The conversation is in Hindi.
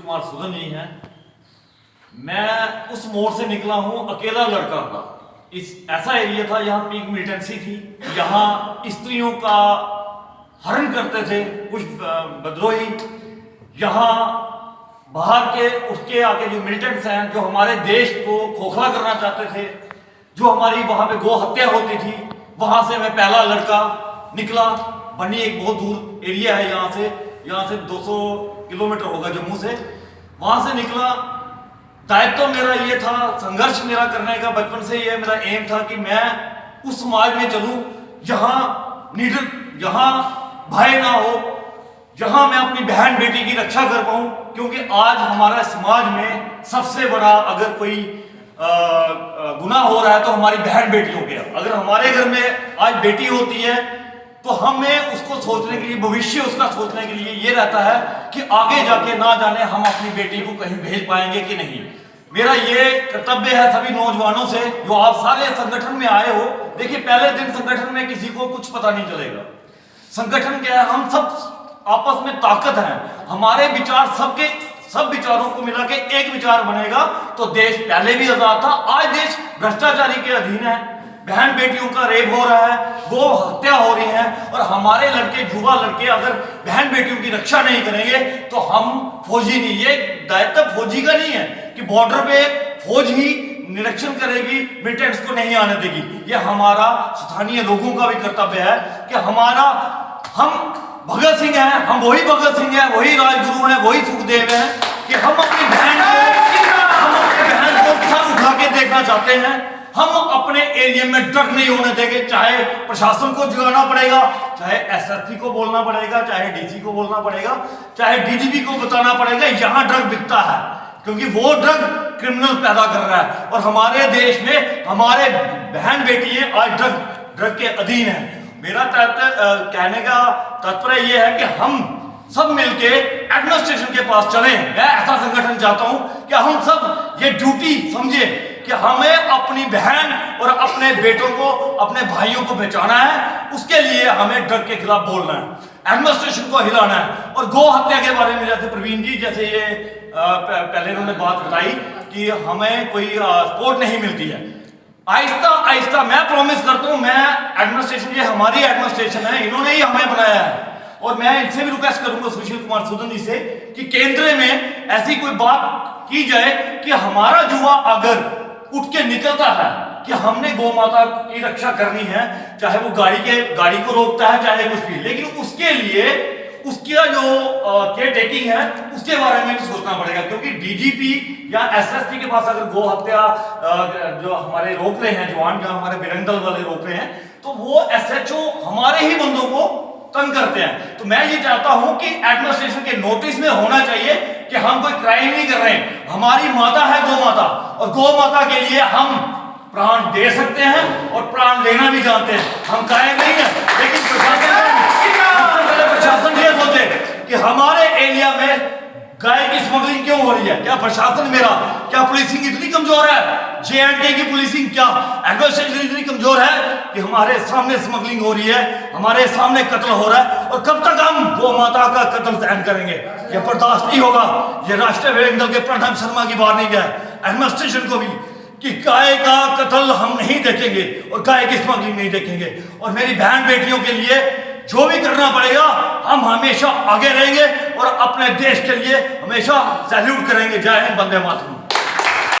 कुमार सुधन जी हैं। मैं उस मोड़ से निकला हूं, अकेला लड़का था। इस ऐसा एरिया था यहाँ पीक मिलिटेंसी थी, यहाँ स्त्रियों का हरण करते थे कुछ विद्रोही। यहाँ बाहर के उठ के आके जो मिलिटेंट्स हैं, जो हमारे देश को खोखला करना चाहते थे, जो हमारी वहाँ पे गो हत्या होती थी, वहाँ से मैं पहला लड़का निकला। बनी एक बहुत दूर एरिया है यहाँ से 200 किलोमीटर होगा जम्मू से। वहाँ से निकला। दायित्व तो मेरा ये था, संघर्ष मेरा करने का बचपन से ये मेरा एम था कि मैं उस समाज में चलूं जहाँ नीडर, जहाँ भय ना हो, जहाँ मैं अपनी बहन बेटी की रक्षा कर पाऊं। क्योंकि आज हमारा समाज में सबसे बड़ा अगर कोई गुनाह हो रहा है तो हमारी बहन बेटियों के। अगर हमारे घर में आज बेटी होती है तो हमें उसको सोचने के लिए, भविष्य उसका सोचने के लिए ये रहता है कि आगे जाके ना जाने हम अपनी बेटी को कहीं भेज पाएंगे कि नहीं। मेरा ये कर्तव्य है सभी नौजवानों से जो आप सारे संगठन में आए हो। देखिए, पहले दिन संगठन में किसी को कुछ पता नहीं चलेगा। संगठन क्या है, हम सब आपस में ताकत है। हमारे विचार सब विचारों को मिला के एक विचार बनेगा तो देश पहले भी आजाद था। आज देश भ्रष्टाचारी के अधीन है, बहन बेटियों का रेप हो रहा है, गो हत्या हो रही है। और हमारे लड़के, युवा लड़के अगर बहन बेटियों की रक्षा नहीं करेंगे तो हम फौजी नहीं। ये दायित्व फौजी का नहीं है कि बॉर्डर पे फौज ही निरीक्षण करेगी, मिलिटेंट्स को नहीं आने देगी। ये हमारा स्थानीय लोगों का भी कर्तव्य है कि हम भगत सिंह हैं, हम वही भगत सिंह हैं, वही राजगुरु हैं, वही सुखदेव हैं कि हम अपनी बहन को सर उठा के देखना चाहते हैं। हम अपने एरिया में ड्रग नहीं होने देंगे। चाहे प्रशासन को जगाना पड़ेगा, चाहे एसएसपी को बोलना पड़ेगा, चाहे डीसी को बोलना पड़ेगा, चाहे डीजीपी को बताना पड़ेगा यहाँ ड्रग बिकता है, क्योंकि वो ड्रग क्रिमिनल पैदा कर रहा है। और हमारे देश में हमारे बहन बेटियां आज ड्रग के अधीन है। मेरा कहने का तात्पर्य यह है कि हम सब मिलके एडमिनिस्ट्रेशन के पास चलें। मैं ऐसा संगठन चाहता हूं कि हम सब ये ड्यूटी समझे कि हमें अपनी बहन और अपने बेटों को, अपने भाइयों को बचाना है। उसके लिए हमें ड्रग के खिलाफ बोलना है, एडमिनिस्ट्रेशन को हिलाना है। और गौ हत्या के बारे में जैसे प्रवीण जी जैसे ये पहले उन्होंने बात बताई कि हमें कोई सपोर्ट नहीं मिलती है। आहिस्ता आहिस्ता मैं प्रॉमिस करता हूं, मैं एडमिनिस्ट्रेशन, ये हमारी एडमिनिस्ट्रेशन है, इन्होंने ही हमें बनाया है। और मैं इनसे भी रिक्वेस्ट करूंगा सुशील कुमार सुधन जी से कि केंद्र में ऐसी कोई बात की जाए कि हमारा युवा अगर उठ के निकलता है कि हमने गौ माता की रक्षा करनी है, चाहे वो गाड़ी को रोकता है, चाहे कुछ भी, लेकिन उसके लिए उसका जो केयर टेकिंग है उसके बारे में भी सोचना पड़ेगा। क्योंकि डीजीपी या एसएसपी के पास अगर गौ हत्या जो हमारे रोक रहे हैं, जवान जो हमारे बजरंग दल वाले रोक रहे हैं, तो वो एसएचओ हमारे ही बंदों को तंग करते हैं। तो मैं ये चाहता हूं कि एडमिनिस्ट्रेशन के नोटिस में होना चाहिए कि हम कोई क्राइम नहीं कर रहे हैं। हमारी माता है गौ माता, और गौ माता के लिए हम प्राण दे सकते हैं और प्राण लेना भी जानते हैं। हम कायम नहीं है, लेकिन प्रशासन ये सोचे कि हमारे एरिया में गाय की स्मगलिंग क्यों हो रही है। क्या प्रशासन मेरा, क्या पुलिसिंग इतनी कमजोर है, जेएंडके की पुलिसिंग, क्या एडमिनिस्ट्रेशन इतनी कमजोर है कि हमारे सामने स्मगलिंग हो रही है, हमारे सामने कत्ल हो रहा है। और कब तक हम गौ माता का कत्ल सहन करेंगे? यह बर्दाश्त नहीं होगा। यह राष्ट्रीय बजरंग दल के प्रणब शर्मा की बात नहीं है, एडमिनिस्ट्रेशन को भी, कि गाय का कत्ल हम नहीं देखेंगे और गाय की स्मगलिंग नहीं देखेंगे। और मेरी बहन बेटियों के लिए जो भी करना पड़ेगा हम हमेशा आगे रहेंगे और अपने देश के लिए हमेशा सैल्यूट करेंगे। जय हिंद, वंदे मातरम।